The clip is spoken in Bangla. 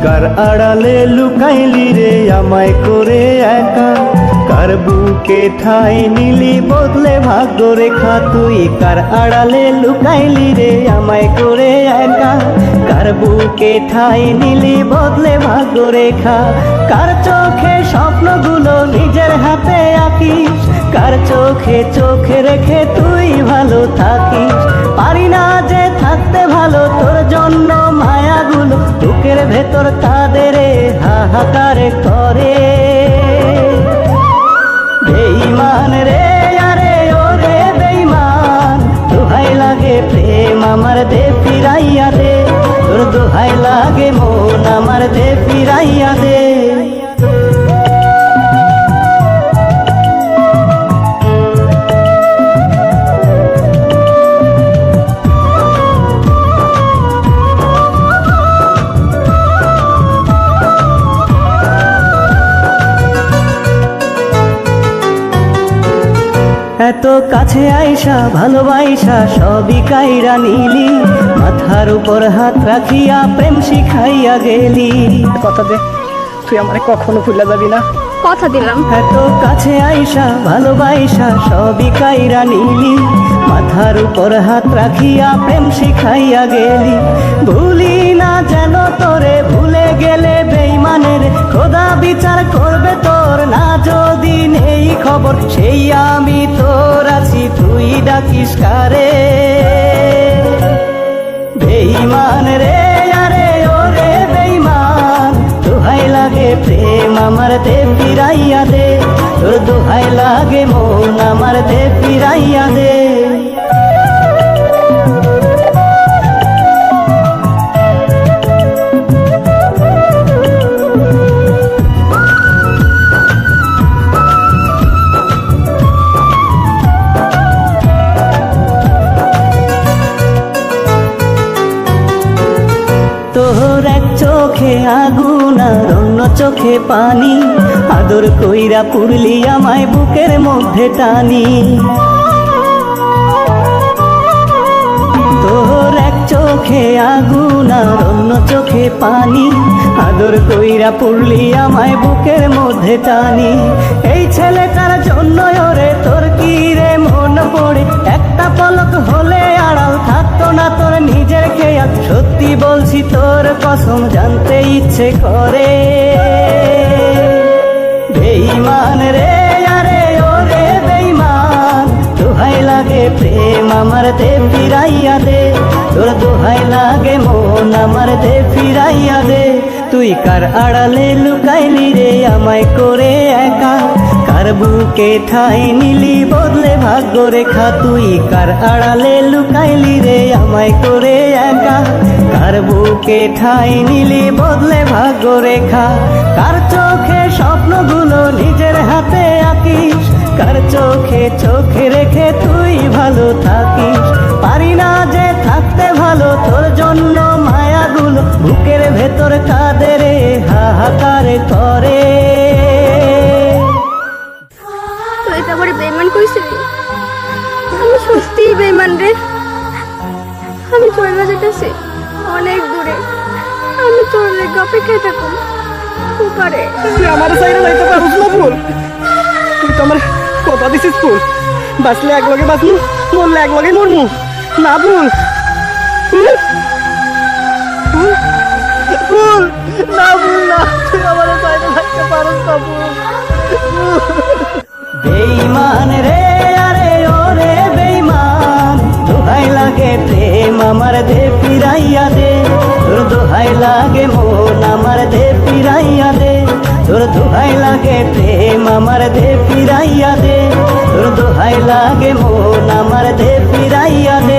কার আড়ালে লুকাইলি রে আমায় করে একা, কার বুকে ঠাই নিলি বদলে ভাগ্য রেখা। তুই কার আড়ালে লুকাইলি রে আমায় করে একা, কার বুকে ঠাই নিলি বদলে ভাগ্য রেখা। কার চোখে স্বপ্নগুলো নিজের হাতে আঁকিস, কার চোখে চোখে রেখে তুই ভালো থাকিস। পারি না যে থাকতে ভালো তোর জন্য মায়াগুলো বুকের ভেতর কাঁদে রে হাহাকার করে। বেঈমান রে আরে ওরে বেঈমান, দোহাই লাগে প্রেম আমার দে ফিরাইয়া দে, তোর দোহাই লাগে মন আমার দে ফিরাইয়া দে। এত কাছে আইসা ভালোবাসা সবই কাইরা নিলি, মাথার উপর হাত রাখিয়া প্রেম শিখাইয়া গেলি। কথা দে তুই আমারে কখনো ভুলে যাবি না। কথা দিলাম। এত কাছে আইসা ভালোবাসা সবই কাইরা নিলি, মাথার উপর হাত রাখিয়া প্রেম শিখাইয়া গেলি। ভুলি না যেন তোরে, ভুলে গেলে বেঈমানের খোদা বিচার করবে তোর। না যদি নেই খবর সেই আমি তোর আছি, তুই ডাকিস কারে। বেঈমান রে আরে ওরে বেঈমান, দোহাই লাগে প্রেম আমার দে ফিরাইয়া দে, তোর দোহাই লাগে মন আমার দে ফিরাইয়া দে। তোর এক চোখে আগুন আর অন্য চোখে পানি, আদর কইরা পুরলি আমায় বুকের মধ্যে টানি। তোর এক চোখে আগুন আর অন্য চোখে পানি, আদর কইরা পুরলি আমায় বুকের মধ্যে টানি। এই ছেলেটার জন্য ওরে তোর কি রে মন পড়ে, একটা পলক হলে আড়াল থাকতো না তোর নিজের খেয়াল। সত্যি বলছি তোর কসম জানতে ইচ্ছে করে। বেঈমান রে আরে ওরে বেঈমান, দোহাই লাগে প্রেম আমার দে ফিরাইয়া দে, তোর দোহাই লাগে মন আমার দে ফিরাইয়া দে। তুই কার আড়ালে লুকাইলি রে আমায় করে একা, কার বুকে ঠাই নিলি বদলে ভাগ্য রেখা। তুই কার আড়ালে লুকাইলি রে আমায় করে একা, কার বুকে ঠাই নিলি বদলে ভাগ্য রেখা। কার চোখে স্বপ্নগুলো নিজের হাতে আঁকিস, কার চোখে চোখে রেখে তুই ভালো থাকিস। পারি না যে থাকতে ভালো তোর জন্য মায়াগুলো বুকের ভেতর কাঁদে রে হাহাকার করে। তুই তো আমার বেঈমান কইছিলি, আমি সত্যিই বেঈমান রে। আমি চলে যেতেছি অনেক দূরে, আমি তোর লেগে অপেক্ষায় থাকুন উপরে। তুই আমার সাইডে যাইতে পারছিস না ফুল, তুই তো আমার কথা দিছিস ফুল, বাঁচলে এক লগে বাঁচমু, মরলে এক লগে মরমু না ফুল। ফুল না ফুল না, তুই আমার সাইডে যাইতে পারছিস না ফুল। বেঈমান রে আরে ওরে বেঈমান, দোহাই লাগে প্রেম আমার দে ফিরাইয়া দে, তোর দোহাই লাগে মন আমার দে ফিরাইয়া দে, তোর দোহাই লাগে প্রেম আমার দে ফিরাইয়া দে, তোর দোহাই লাগে মন আমার দে ফিরাইয়া দে।